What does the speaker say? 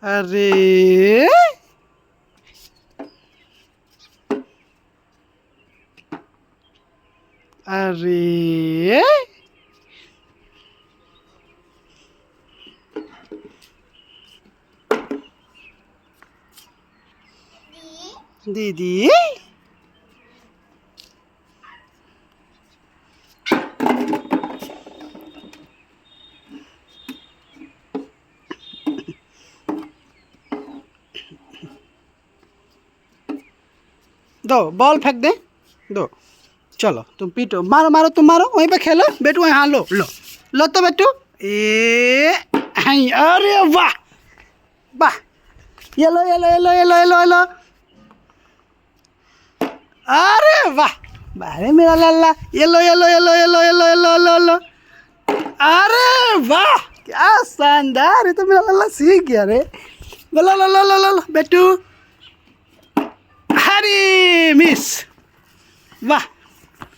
अरे अरे दीदी दो बॉल फेंक दे दो। चलो तुम पीटो मारो मारो तुम मारो वहीं पे खेलो बेटू हाँ लो लो लो तो बेटू अरे वाह वाह ये लो ये लो ये लो ये लो ये लो ये लो अरे वाह अरे मेरा लल्ला ये लो ये लो ये लो ये लो ये लो ये लो ये लो अरे वाह क्या शानदार ये तो मेरा लल्ला सीख गया रे लो लो लो लो लो बेटू अरे मिस वाह